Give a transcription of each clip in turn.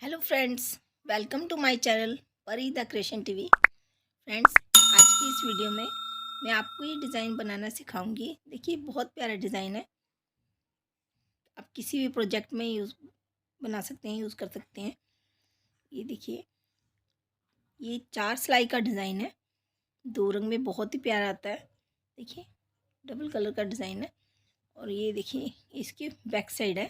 Hello friends, welcome to my channel Pari the creation TV. Friends, आज की इस video में मैं आपको ये डिज़ाइन बनाना सिखाऊंगी। देखिए, बहुत प्यारा डिज़ाइन है। आप किसी भी प्रोजेक्ट में यूज़ बना सकते हैं, यूज़ कर सकते हैं। ये देखिए, ये 4 सिलाई का डिज़ाइन है। 2 रंग में बहुत ही प्यारा आता है। देखिए, डबल कलर का डिज़ाइन है। और ये देखिए, इसकी बैक साइड है।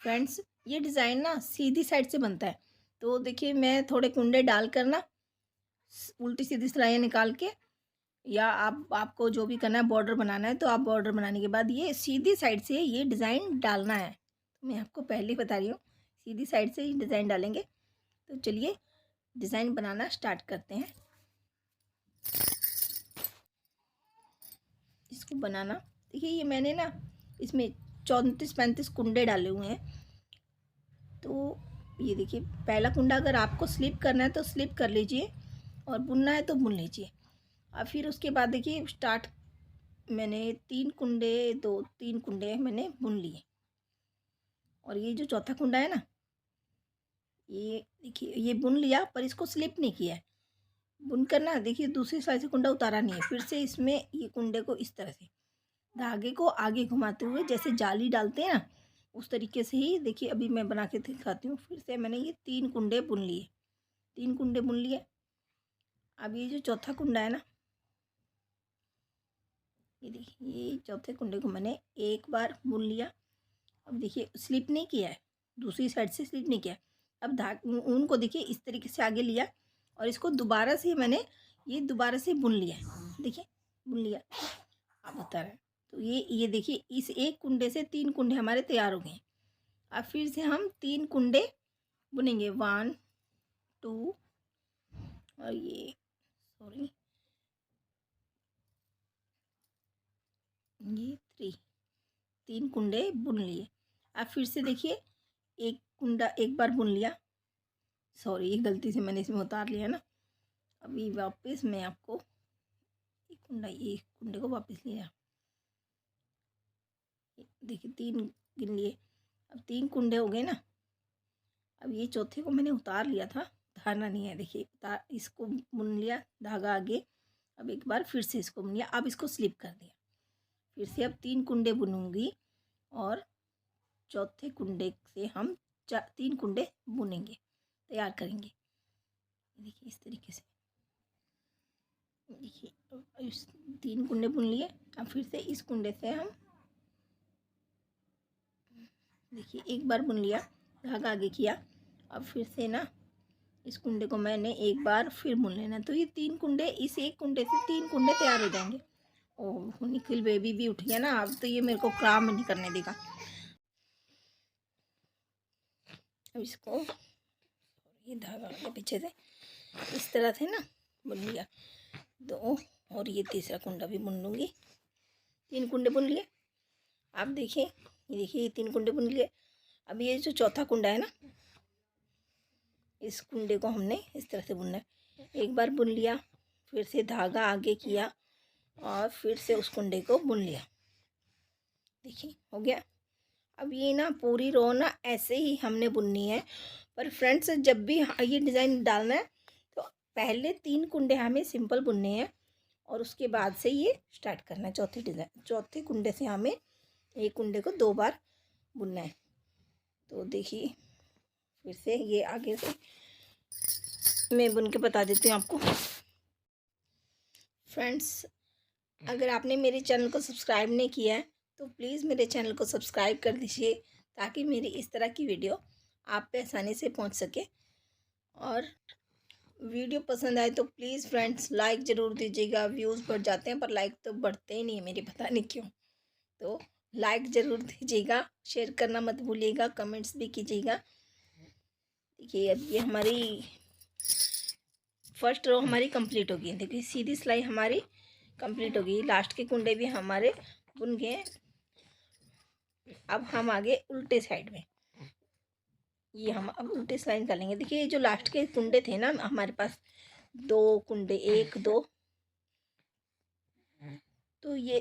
फ्रेंड्स, ये डिज़ाइन ना सीधी साइड से बनता है। तो देखिए, मैं थोड़े कुंडे डाल कर ना उल्टी सीधी सिलाइयाँ निकाल के, या आपको जो भी करना है, बॉर्डर बनाना है तो आप बॉर्डर बनाने के बाद ये सीधी साइड से ये डिज़ाइन डालना है। तो मैं आपको पहले ही बता रही हूँ, सीधी साइड से ही डिज़ाइन डालेंगे। तो चलिए डिज़ाइन बनाना स्टार्ट करते हैं। इसको बनाना, देखिए ये मैंने ना इसमें 34-35 कुंडे डाले हुए हैं। तो ये देखिए, पहला कुंडा अगर आपको स्लिप करना है तो स्लिप कर लीजिए, और बुनना है तो बुन लीजिए। अब फिर उसके बाद देखिए स्टार्ट, मैंने 3 कुंडे मैंने बुन लिए। और ये जो चौथा कुंडा है ना, ये देखिए ये बुन लिया, पर इसको स्लिप नहीं किया है। बुनकर ना देखिए दूसरी साइड से कुंडा उतारा नहीं है। फिर से इसमें ये कुंडे को इस तरह से धागे को आगे घुमाते हुए, जैसे जाली डालते हैं ना, उस तरीके से ही देखिए अभी मैं बना के दिखाती हूँ। फिर से मैंने ये 3 कुंडे बुन लिए, 3 कुंडे बुन लिए। अब ये जो चौथा कुंडा है ना, ये देखिए ये चौथे कुंडे को मैंने एक बार बुन लिया। अब देखिए स्लिप नहीं किया है, दूसरी साइड से स्लिप नहीं किया। अब ऊन को देखिए इस तरीके से आगे लिया, और इसको दोबारा से मैंने ये दोबारा से बुन लिया है। देखिए बुन लिया, अब बता रहा है। तो ये देखिए, इस एक कुंडे से 3 कुंडे हमारे तैयार हो गए। अब फिर से हम 3 कुंडे बुनेंगे, 1 2 और ये सॉरी ये 3 कुंडे बुन लिए। अब फिर से देखिए, एक कुंडा एक बार बुन लिया, सॉरी ये गलती से मैंने इसमें उतार लिया ना। अभी वापस मैं आपको एक कुंडे को वापस लिया, देखिए 3 गिन लिए। अब 3 कुंडे हो गए ना। अब ये चौथे को मैंने उतार लिया था, उतारना नहीं है। देखिए उतार, इसको बुन लिया, धागा आगे। अब एक बार फिर से इसको बुन लिया, अब इसको स्लिप कर दिया। फिर से अब 3 कुंडे बुनूंगी, और चौथे कुंडे से हम 3 कुंडे बुनेंगे, तैयार करेंगे। देखिए इस तरीके से, देखिए इस 3 कुंडे बुन लिए। अब फिर से इस कुंडे से हम देखिए एक बार बुन लिया, धागा आगे किया। अब फिर से ना इस कुंडे को मैंने एक बार फिर बुन लेना। तो ये 3 कुंडे, इस एक कुंडे से 3 कुंडे तैयार हो जाएंगे। ओह, निखिल बेबी भी उठ गया ना, अब तो ये मेरे को काम नहीं करने देगा। अब इसको ये धागा आगे पीछे से इस तरह से ना बुन लिया 2, और ये तीसरा कुंडा भी बुन लूँगी। 3 कुंडे बुन लिए। आप देखिए, ये 3 कुंडे बुन लिए। अब ये जो चौथा कुंडा है ना, इस कुंडे को हमने इस तरह से बुनना है। एक बार बुन लिया, फिर से धागा आगे किया, और फिर से उस कुंडे को बुन लिया। देखिए हो गया। अब ये ना पूरी रो ना ऐसे ही हमने बुननी है। पर फ्रेंड्स, जब भी ये डिज़ाइन डालना है तो पहले 3 कुंडे हमें सिंपल बुनने हैं, और उसके बाद से ये स्टार्ट करना है चौथे कुंडे से हमें एक कुंडे को 2 बार बुनना है। तो देखिए फिर से ये आगे से मैं बुन के बता देती हूँ आपको। फ्रेंड्स, अगर आपने मेरे चैनल को सब्सक्राइब नहीं किया है तो प्लीज़ मेरे चैनल को सब्सक्राइब कर दीजिए, ताकि मेरी इस तरह की वीडियो आप पे आसानी से पहुंच सके। और वीडियो पसंद आए तो प्लीज़ फ्रेंड्स लाइक ज़रूर दीजिएगा। व्यूज़ बढ़ जाते हैं पर लाइक तो बढ़ते ही नहीं है मेरे, पता नहीं क्यों। तो लाइक ज़रूर दीजिएगा, शेयर करना मत भूलिएगा, कमेंट्स भी कीजिएगा। देखिए अब ये हमारी फर्स्ट रो हमारी कंप्लीट होगी। देखिए सीधी सिलाई हमारी कंप्लीट होगी, लास्ट के कुंडे भी हमारे बुन गए। अब हम आगे उल्टे साइड में, ये हम अब उल्टे सिलाई निकालेंगे। देखिए ये जो लास्ट के कुंडे थे ना हमारे पास, 2 कुंडे, 1 2, तो ये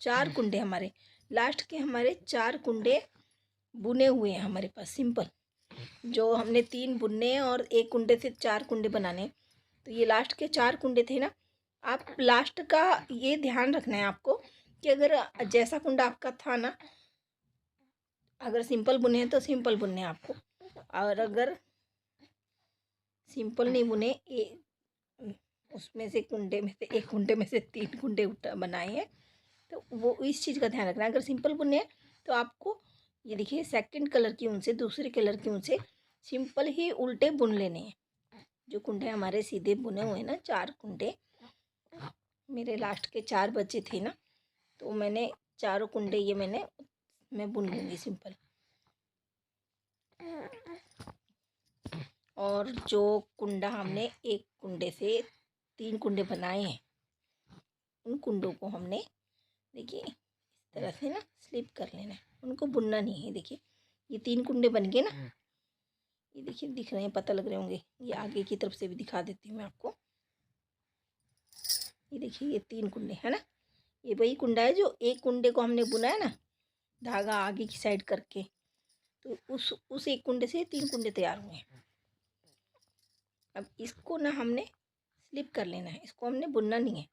4 कुंडे हमारे लास्ट के, हमारे 4 कुंडे बुने हुए हैं हमारे पास सिंपल, जो हमने 3 बुनने हैं और एक कुंडे से 4 कुंडे बनाने हैं। तो ये लास्ट के 4 कुंडे थे ना। आप लास्ट का ये ध्यान रखना है आपको कि अगर जैसा कुंडा आपका था ना, अगर सिंपल बुने हैं तो सिंपल बुनने हैं आपको, और अगर सिंपल नहीं बुने, उसमें से कुंडे में से एक कुंडे में से 3 कुंडे उठा बनाए हैं, तो वो इस चीज़ का ध्यान रखना है। अगर सिंपल बुने हैं तो आपको ये देखिए सेकंड कलर की ऊन से, दूसरे कलर की ऊन से सिंपल ही उल्टे बुन लेने हैं। जो कुंडे हमारे सीधे बुने हुए हैं ना, 4 कुंडे मेरे लास्ट के 4 बचे थे ना, तो मैंने चारों कुंडे ये मैं बुन लूँगी सिंपल। और जो कुंडा हमने एक कुंडे से 3 कुंडे बनाए हैं, उन कुंडों को हमने देखिए इस तरह से ना स्लिप कर लेना है, उनको बुनना नहीं है। देखिए ये 3 कुंडे बन गए ना, ये देखिए दिख रहे हैं, पता लग रहे होंगे। ये आगे की तरफ से भी दिखा देती हूँ मैं आपको। ये देखिए ये 3 कुंडे है ना, ये वही कुंडा है जो एक कुंडे को हमने बुना है ना, धागा आगे की साइड करके, तो उस एक कुंडे से 3 कुंडे तैयार हुए हैं। अब इसको ना हमने स्लिप कर लेना है, इसको हमने बुनना नहीं है,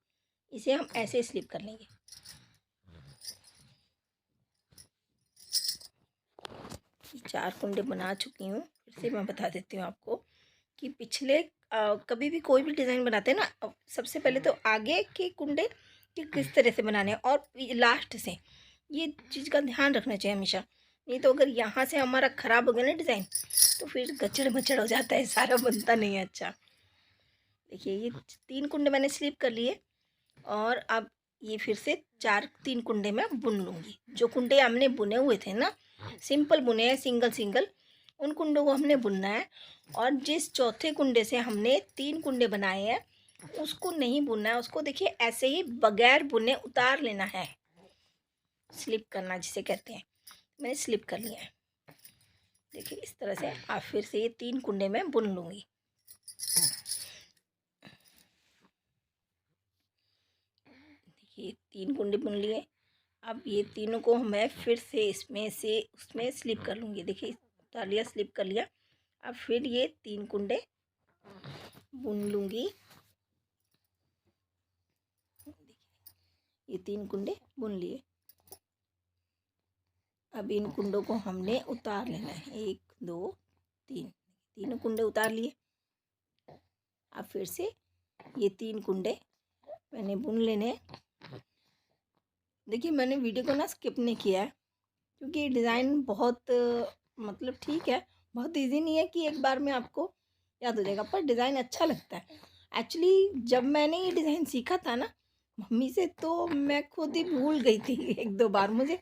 इसे हम ऐसे स्लिप कर लेंगे। चार कुंडे बना चुकी हूँ, फिर से मैं बता देती हूँ आपको कि पिछले कभी भी कोई भी डिज़ाइन बनाते हैं ना, सबसे पहले तो आगे के कुंडे कि किस तरह से बनाने हैं और लास्ट से, ये चीज़ का ध्यान रखना चाहिए हमेशा। नहीं तो अगर यहाँ से हमारा ख़राब हो गया ना डिज़ाइन, तो फिर गचड़ मचड़ हो जाता है, सारा बनता नहीं है अच्छा। देखिए ये 3 कुंडे मैंने स्लिप कर लिए, और अब ये फिर से 3 कुंडे मैं बुन लूँगी। जो कुंडे हमने बुने हुए थे ना, सिंपल बुने हैं सिंगल सिंगल, उन कुंडों को हमने बुनना है। और जिस चौथे कुंडे से हमने 3 कुंडे बनाए हैं, उसको नहीं बुनना है, उसको देखिए ऐसे ही बगैर बुने उतार लेना है, स्लिप करना जिसे कहते हैं। मैंने स्लिप कर लिया है, देखिए इस तरह से। अब फिर से ये 3 कुंडे में बुन लूँगी। देखिए 3 कुंडे बुन लिए। अब ये तीनों को मैं फिर से इसमें से उसमें स्लिप कर लूँगी। देखिए उतार लिया, स्लिप कर लिया। अब फिर ये 3 कुंडे बुन लूँगी। ये 3 कुंडे बुन लिए। अब इन कुंडों को हमने उतार लेना है, 1 2 3, तीनों कुंडे उतार लिए। अब फिर से ये 3 कुंडे मैंने बुन लेने। देखिए मैंने वीडियो को ना स्किप नहीं किया है, क्योंकि ये डिज़ाइन बहुत मतलब ठीक है, बहुत इजी नहीं है कि एक बार में आपको याद हो जाएगा, पर डिज़ाइन अच्छा लगता है। एक्चुअली जब मैंने ये डिज़ाइन सीखा था ना मम्मी से, तो मैं खुद ही भूल गई थी, 1-2 बार मुझे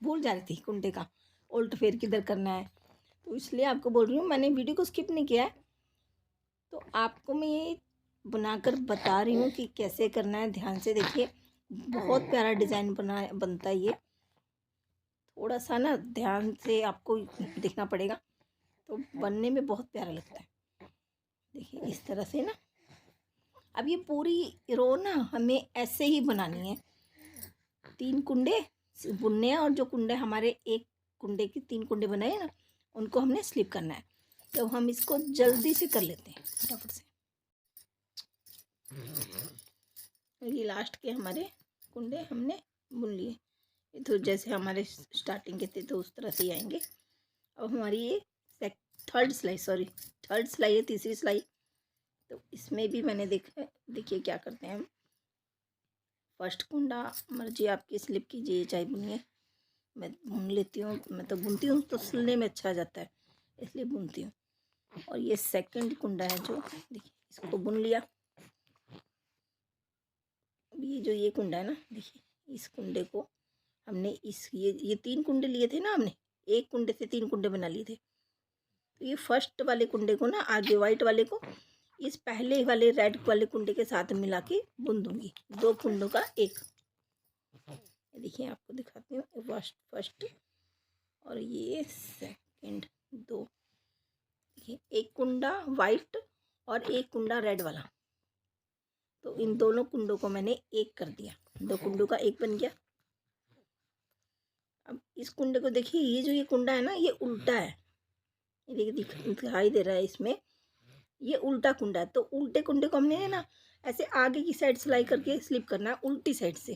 भूल जा रही थी कुंडे का उल्ट फेर किधर करना है, तो इसलिए आपको बोल रही हूँ, मैंने वीडियो को स्किप नहीं किया है। तो आपको मैं ये बनाकर बता रही हूँ कि कैसे करना है, ध्यान से देखिए। बहुत प्यारा डिज़ाइन बनता है ये। थोड़ा सा ना ध्यान से आपको देखना पड़ेगा, तो बनने में बहुत प्यारा लगता है। देखिए इस तरह से ना। अब ये पूरी रो ना हमें ऐसे ही बनानी है, 3 कुंडे बुनने हैं, और जो कुंडे हमारे एक कुंडे के 3 कुंडे बनाए ना, उनको हमने स्लिप करना है। तो हम इसको जल्दी से कर लेते हैं फटाफट से। ये लास्ट के हमारे कुंडे हमने बुन लिए। ये तो जैसे हमारे स्टार्टिंग के थे तो उस तरह से ही आएंगे। अब हमारी ये थर्ड सिलाई है, तीसरी सिलाई। तो इसमें भी मैंने देखिए क्या करते हैं हम। फर्स्ट कुंडा मर्जी आपकी, स्लिप कीजिए चाहे बुनिए। मैं बुन लेती हूँ, मैं तो बुनती हूँ तो सिलने में अच्छा जाता है, इसलिए बुनती हूँ। और ये सेकंड कुंडा है जो, देखिए इसको बुन लिया। अब ये कुंडा है ना, देखिए इस कुंडे को हमने ये 3 कुंडे लिए थे ना हमने, एक कुंडे से 3 कुंडे बना लिए थे। तो ये फर्स्ट वाले कुंडे को ना, आगे वाइट वाले को इस पहले वाले रेड वाले कुंडे के साथ मिला के बुन दूंगी, 2 कुंडों का एक। देखिए आपको दिखाती हूँ, फर्स्ट और ये सेकंड, 2। देखिए एक कुंडा वाइट और एक कुंडा रेड वाला, तो इन दोनों कुंडों को मैंने एक कर दिया, 2 कुंडों का एक बन गया। अब इस कुंडे को देखिए, ये कुंडा है ना, ये उल्टा है। ये देखिए दिखाई दे रहा है इसमें, ये उल्टा कुंडा है। तो उल्टे कुंडे को हमने ना ऐसे आगे की साइड सिलाई करके स्लिप करना है, उल्टी साइड से,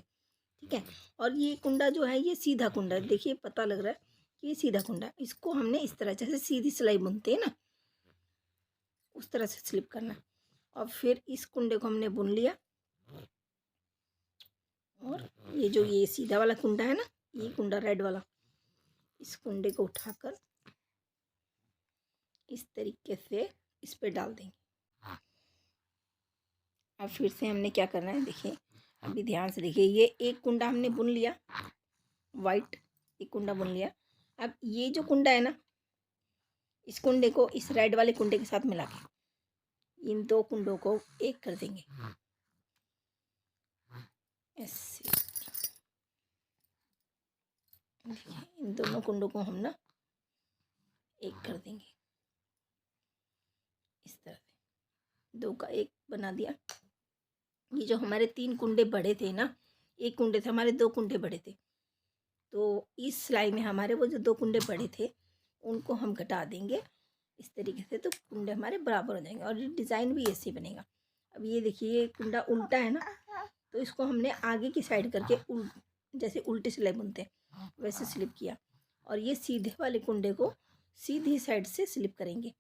ठीक है। और ये कुंडा जो है ये सीधा कुंडा है, देखिए पता लग रहा है कि ये सीधा कुंडा है। इसको हमने इस तरह जैसे सीधी सिलाई बुनते हैं ना, उस तरह से स्लिप करना है। और फिर इस कुंडे को हमने बुन लिया, और ये जो ये सीधा वाला कुंडा है ना, ये कुंडा रेड वाला, इस कुंडे को उठाकर इस तरीके से इस पे डाल देंगे। अब फिर से हमने क्या करना है, देखिए अभी ध्यान से देखिए, ये एक कुंडा हमने बुन लिया, वाइट एक कुंडा बुन लिया। अब ये जो कुंडा है ना, इस कुंडे को इस रेड वाले कुंडे के साथ मिला के इन दो कुंडों को एक कर देंगे ऐसे। इन दोनों कुंडों को हम ना एक कर देंगे इस तरह से, दो का एक बना दिया। ये जो हमारे 3 कुंडे बड़े थे ना, एक कुंडे थे हमारे, 2 कुंडे बड़े थे, तो इस सिलाई में हमारे वो जो 2 कुंडे बड़े थे उनको हम घटा देंगे इस तरीके से, तो कुंडे हमारे बराबर हो जाएंगे और डिज़ाइन भी ऐसे बनेगा। अब ये देखिए, ये कुंडा उल्टा है ना, तो इसको हमने आगे की साइड करके जैसे उल्टी सिलाई बुनते हैं वैसे स्लिप किया, और ये सीधे वाले कुंडे को सीधी साइड से स्लिप करेंगे।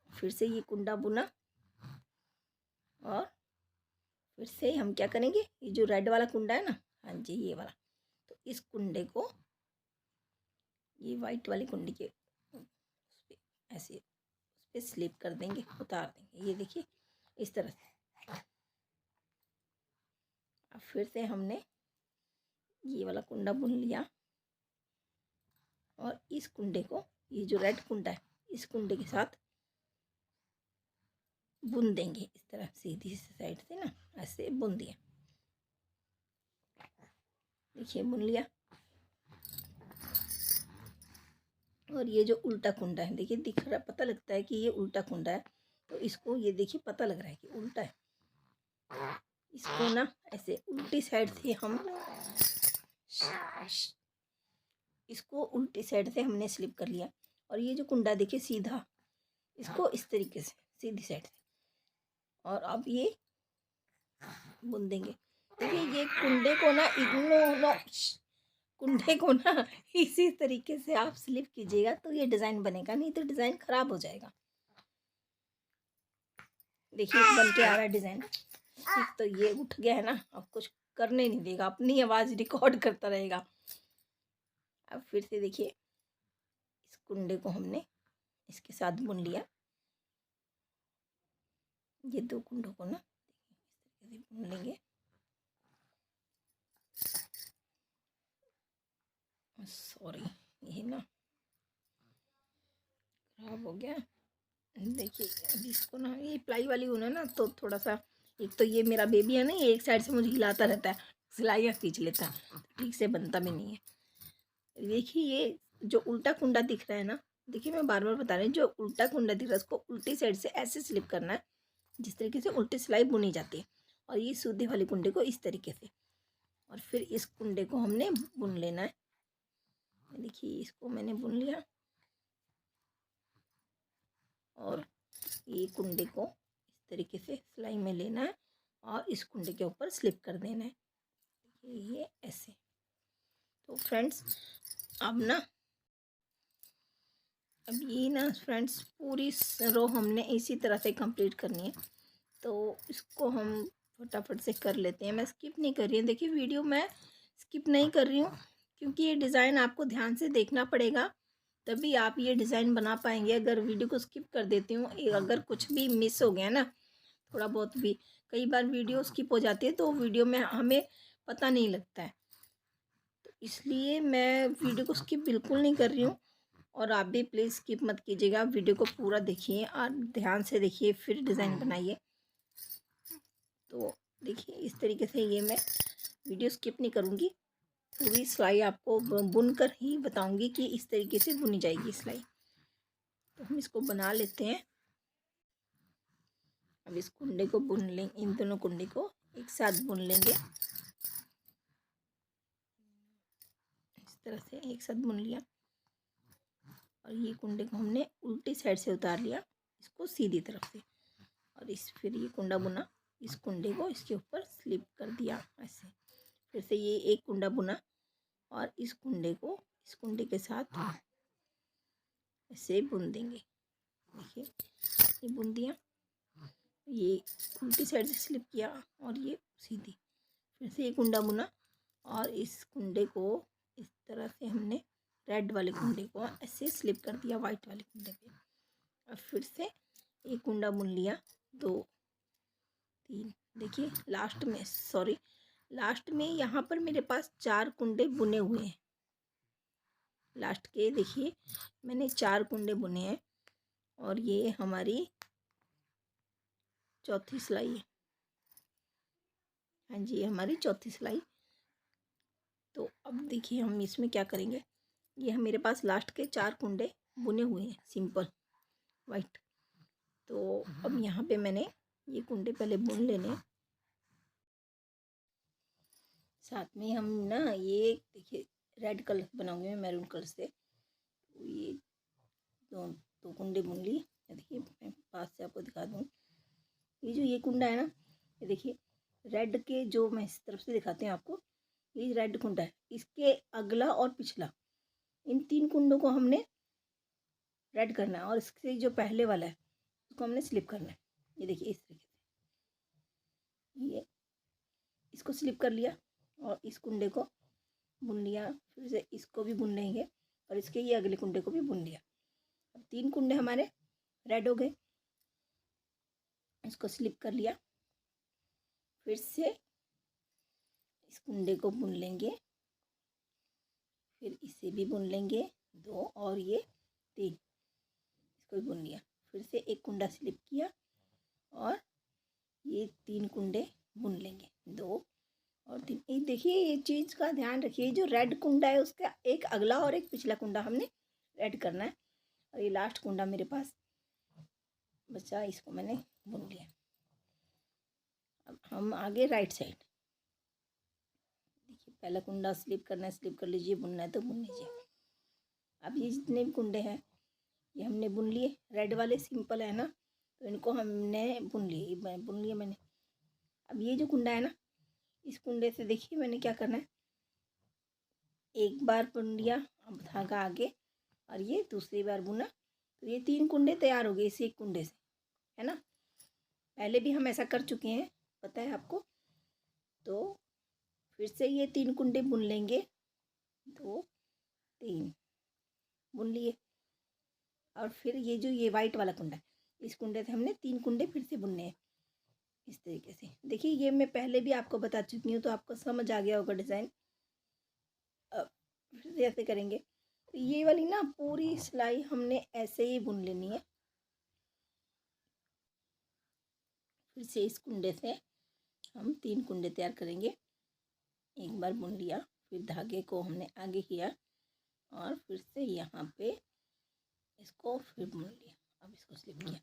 फिर से ये कुंडा बुना, और फिर से हम क्या करेंगे, ये जो रेड वाला कुंडा है ना, हाँ जी ये वाला, तो इस कुंडे को ये वाइट वाली कुंडी के ऐसे उस पर स्लिप कर देंगे, उतार देंगे, ये देखिए इस तरह से। अब फिर से हमने ये वाला कुंडा बुन लिया, और इस कुंडे को, ये जो रेड कुंडा है, इस कुंडे के साथ बुन देंगे इस तरह, सीधी साइड से ना ऐसे बुन दिया, देखिए बुन लिया। और ये जो उल्टा कुंडा है, देखिए दिख रहा, पता लगता है कि ये उल्टा कुंडा है, तो इसको ये देखिए पता लग रहा है कि उल्टा है। इसको ना ऐसे उल्टी साइड से हम, इसको उल्टी साइड से हमने स्लिप कर लिया, और ये जो कुंडा देखिए सीधा, इसको इस तरीके से सीधी साइड से, और अब ये बुन देंगे। देखिए ये कुंडे को ना कुंडे को ना इसी तरीके से आप स्लिप कीजिएगा तो ये डिज़ाइन बनेगा, नहीं तो डिज़ाइन ख़राब हो जाएगा। देखिए बन के आ रहा है डिज़ाइन। एक तो ये उठ गया है ना, अब कुछ करने नहीं देगा, अपनी आवाज़ रिकॉर्ड करता रहेगा। अब फिर से देखिए, इस कुंडे को हमने इसके साथ बुन लिया, ये 2 कुंडों को ना इस तरीके से बुन लेंगे। सॉरी, ये ना खराब हो गया। देखिए अभी इसको ना, ये प्लाई वाली ऊन है ना, तो थोड़ा सा, एक तो ये मेरा बेबी है ना, ये एक साइड से मुझे हिलाता रहता है, सिलाइयाँ खींच लेता है, ठीक से बनता भी नहीं है। देखिए ये जो उल्टा कुंडा दिख रहा है ना, देखिए मैं बार बार बता रही हूँ, जो उल्टा कुंडा दिख रहा है उसको उल्टी साइड से ऐसे स्लिप करना है जिस तरीके से उल्टी सिलाई बुनी जाती है, और ये सीधे वाले कुंडे को इस तरीके से, और फिर इस कुंडे को हमने बुन लेना है। देखिए इसको मैंने बुन लिया, और ये कुंडे को इस तरीके से सिलाई में लेना है और इस कुंडे के ऊपर स्लिप कर देना है, ये ऐसे। तो फ्रेंड्स अब ये ना फ्रेंड्स पूरी रो हमने इसी तरह से कंप्लीट करनी है, तो इसको हम फटाफट से कर लेते हैं। मैं स्किप नहीं कर रही हूँ, देखिए वीडियो मैं स्किप नहीं कर रही हूँ, क्योंकि ये डिज़ाइन आपको ध्यान से देखना पड़ेगा, तभी आप ये डिज़ाइन बना पाएंगे। अगर वीडियो को स्किप कर देती हूँ, अगर कुछ भी मिस हो गया ना, थोड़ा बहुत भी, कई बार वीडियो स्किप हो जाती है तो वीडियो में हमें पता नहीं लगता है, तो इसलिए मैं वीडियो को स्किप बिल्कुल नहीं कर रही हूँ। और आप भी प्लीज़ स्किप मत कीजिएगा, वीडियो को पूरा देखिए और ध्यान से देखिए, फिर डिज़ाइन बनाइए। तो देखिए इस तरीके से ये मैं वीडियो स्किप नहीं करूँगी, पूरी सिलाई आपको बुन कर ही बताऊँगी कि इस तरीके से बुनी जाएगी सिलाई। तो हम इसको बना लेते हैं। अब इस कुंडे को बुन लेंगे, इन दोनों कुंडे को एक साथ बुन लेंगे इस तरह से एक साथ बुन लिया और ये कुंडे को हमने उल्टी साइड से उतार लिया, इसको सीधी तरफ से, और फिर ये कुंडा बुना, इस कुंडे को इसके ऊपर स्लिप कर दिया ऐसे। फिर से ये एक कुंडा बुना और इस कुंडे को इस कुंडे के साथ ऐसे बुन देंगे। देखिए ये बुन दिया, ये उल्टी साइड से स्लिप किया और ये सीधी। फिर से ये कुंडा बुना और इस कुंडे को इस तरह से हमने रेड वाले कुंडे को ऐसे स्लिप कर दिया वाइट वाले कुंडे पे। और फिर से एक कुंडा बुन लिया, 2 3। देखिए लास्ट में यहाँ पर मेरे पास 4 कुंडे बुने हुए हैं। लास्ट के देखिए मैंने 4 कुंडे बुने हैं और ये हमारी चौथी सिलाई है। हाँ जी, ये हमारी चौथी सिलाई। तो अब देखिए हम इसमें क्या करेंगे, ये मेरे पास लास्ट के 4 कुंडे बुने हुए हैं सिंपल वाइट। तो अब यहाँ पे मैंने ये कुंडे पहले बुन लेने हैं। साथ में हम ना ये देखिए रेड कलर बनाऊंगी मैं मैरून कलर से। तो ये दो कुंडे बुन लिए। देखिए मैं पास से आपको दिखा दूँ, ये कुंडा है ना, ये देखिए रेड के जो मैं इस तरफ से दिखाती हूँ आपको, ये रेड कुंडा है, इसके अगला और पिछला इन 3 कुंडों को हमने रेड करना है और इससे जो पहले वाला है उसको हमने स्लिप करना है। ये देखिए इस तरीके से ये इसको स्लिप कर लिया और इस कुंडे को बुन लिया, फिर से इसको भी बुन लेंगे और इसके ये अगले कुंडे को भी बुन लिया। अब 3 कुंडे हमारे रेड हो गए, इसको स्लिप कर लिया, फिर से इस कुंडे को बुन लेंगे, फिर इसे भी बुन लेंगे 2 और ये 3, इसको भी बुन लिया, फिर से एक कुंडा स्लिप किया और ये 3 कुंडे बुन लेंगे 2 और 3। ये देखिए ये चीज़ का ध्यान रखिए, जो रेड कुंडा है उसका एक अगला और एक पिछला कुंडा हमने रेड करना है। और ये लास्ट कुंडा मेरे पास बचा, इसको मैंने बुन लिया। अब हम आगे राइट साइड, देखिए पहला कुंडा स्लिप करना है, स्लिप कर लीजिए, बुनना है तो बुन लीजिए। अब ये जितने भी कुंडे हैं ये हमने बुन लिए, रेड वाले सिंपल है ना, तो इनको हमने बुन लिए, मैंने। अब ये जो कुंडा है ना, इस कुंडे से देखिए मैंने क्या करना है, एक बार बुन लिया, अब धागा आगे और ये दूसरी बार बुना, तो ये 3 कुंडे तैयार हो गए इस एक कुंडे से, है ना। पहले भी हम ऐसा कर चुके हैं, पता है आपको। तो फिर से ये 3 कुंडे बुन लेंगे, 2 3 बुन लिए। और फिर ये जो ये वाइट वाला कुंडा है, इस कुंडे से हमने 3 कुंडे फिर से बुनने हैं इस तरीके से। देखिए ये मैं पहले भी आपको बता चुकी हूँ, तो आपको समझ आ गया होगा डिज़ाइन। अब फिर से ऐसे करेंगे, तो ये वाली ना पूरी सिलाई हमने ऐसे ही बुन लेनी है। फिर से इस कुंडे से हम 3 कुंडे तैयार करेंगे, एक बार बुन लिया, फिर धागे को हमने आगे किया और फिर से यहाँ पे इसको फिर बुन लिया, अब इसको स्लिप किया,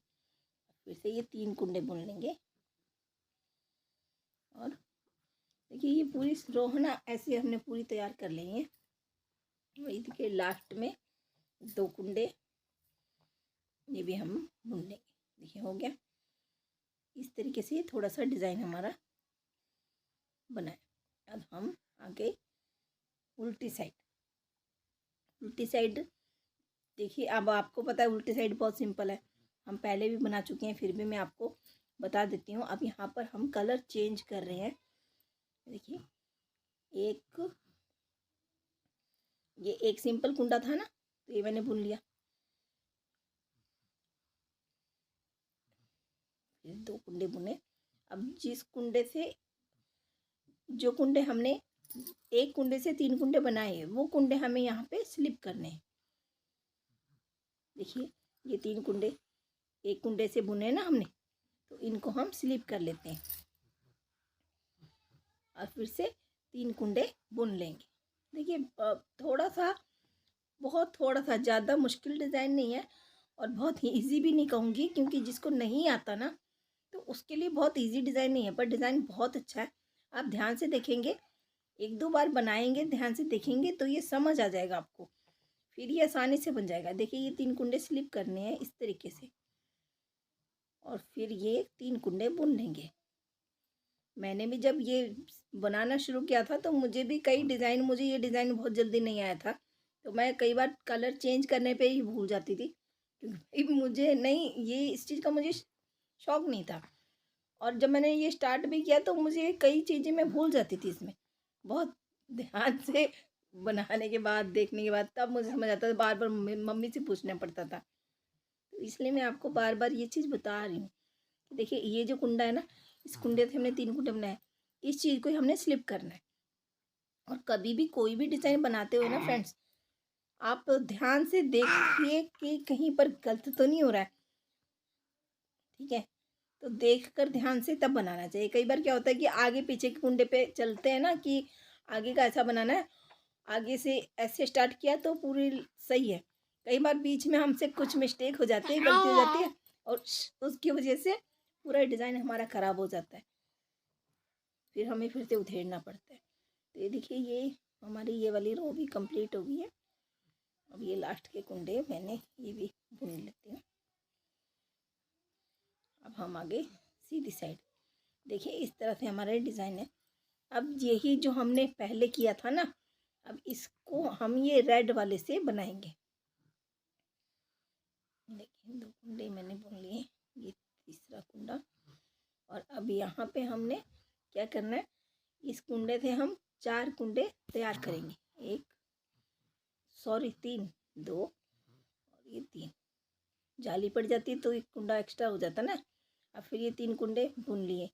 फिर से ये 3 कुंडे बुन लेंगे। और देखिए ये पूरी रो है ना, ऐसे हमने पूरी तैयार कर ली है। वही देखिए लास्ट में 2 कुंडे ये भी हम बुन लेंगे। देखिए हो गया, इस तरीके से थोड़ा सा डिज़ाइन हमारा बना है। अब हम आगे उल्टी साइड देखिए, अब आपको पता है उल्टी साइड बहुत सिंपल है, हम पहले भी बना चुके हैं, फिर भी मैं आपको बता देती हूँ। अब यहाँ पर हम कलर चेंज कर रहे हैं। देखिए ये एक सिंपल कुंडा था ना, तो ये मैंने बुन लिया, फिर 2 कुंडे बुने। अब जिस कुंडे से जो कुंडे हमने एक कुंडे से 3 कुंडे बनाए, वो कुंडे हमें यहाँ पे स्लिप करने हैं। देखिए ये 3 कुंडे एक कुंडे से बुने ना हमने, तो इनको हम स्लिप कर लेते हैं और फिर से 3 कुंडे बुन लेंगे। देखिए बहुत थोड़ा सा ज़्यादा मुश्किल डिज़ाइन नहीं है और बहुत ही ईजी भी नहीं कहूँगी, क्योंकि जिसको नहीं आता ना तो उसके लिए बहुत ईजी डिज़ाइन नहीं है, पर डिज़ाइन बहुत अच्छा है। आप ध्यान से देखेंगे, एक दो बार बनाएंगे, ध्यान से देखेंगे तो ये समझ आ जाएगा आपको, फिर ये आसानी से बन जाएगा। देखिए ये 3 कुंडे स्लिप करने हैं इस तरीके से, और फिर ये 3 कुंडे बुन लेंगे। मैंने भी जब ये बनाना शुरू किया था तो मुझे भी कई डिज़ाइन, मुझे ये डिज़ाइन बहुत जल्दी नहीं आया था, तो मैं कई बार कलर चेंज करने पे ही भूल जाती थी, क्योंकि मुझे नहीं, ये इस चीज़ का मुझे शौक नहीं था। और जब मैंने ये स्टार्ट भी किया तो मुझे कई चीज़ें मैं भूल जाती थी इसमें, बहुत ध्यान से बनाने के बाद, देखने के बाद तब मुझे समझ आता था, बार बार मम्मी से पूछना पड़ता था। तो इसलिए मैं आपको बार बार ये चीज़ बता रही हूँ। देखिए ये जो कुंडा है ना, इस कुंडे से हमने 3 कुंडे बनाए, इस चीज़ को हमने स्लिप करना है। और कभी भी कोई भी डिज़ाइन बनाते हुए ना फ्रेंड्स, आप ध्यान से देखिए कि कहीं पर गलत तो नहीं हो रहा है, ठीक है। तो देख कर ध्यान से तब बनाना चाहिए। कई बार क्या होता है कि आगे पीछे के कुंडे पे चलते हैं ना, कि आगे का ऐसा बनाना है, आगे से ऐसे स्टार्ट किया तो पूरी सही है, कई बार बीच में हमसे कुछ मिस्टेक हो जाती है, गलती हो जाती है, और उसकी वजह से पूरा डिज़ाइन हमारा ख़राब हो जाता है, फिर हमें फिर से उधेड़ना पड़ता है। तो ये देखिए ये हमारी ये वाली रो भी कंप्लीट हो गई है। अब ये लास्ट के कुंडे मैंने ये भी बुन लेती हूँ। अब हम आगे सीधी साइड, देखिए इस तरह से हमारा डिज़ाइन है। अब यही जो हमने पहले किया था ना, अब इसको हम ये रेड वाले से बनाएंगे। देखिए 2 कुंडे मैंने बुन लिए, ये तीसरा कुंडा। और अब यहाँ पे हमने क्या करना है, इस कुंडे से हम 4 कुंडे तैयार करेंगे, 3, 2 और ये 3। जाली पड़ जाती है तो एक कुंडा एक्स्ट्रा हो जाता ना। अब फिर ये 3 कुंडे बुन लिए।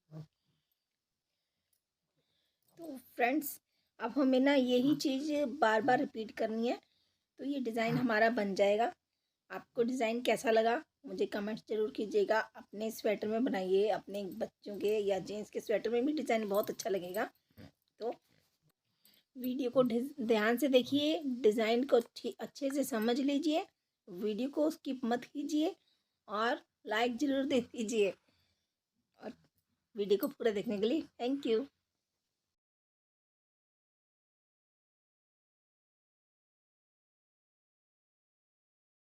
तो फ्रेंड्स अब हमें ना यही चीज़ बार बार रिपीट करनी है, तो ये डिज़ाइन हमारा बन जाएगा। आपको डिज़ाइन कैसा लगा मुझे कमेंट्स ज़रूर कीजिएगा। अपने स्वेटर में बनाइए, अपने बच्चों के या जेंट्स के स्वेटर में भी डिज़ाइन बहुत अच्छा लगेगा। तो वीडियो को ध्यान से देखिए, डिज़ाइन को अच्छे से समझ लीजिए, वीडियो को स्किप मत कीजिए और लाइक ज़रूर दे दीजिए। और वीडियो को पूरा देखने के लिए थैंक यू।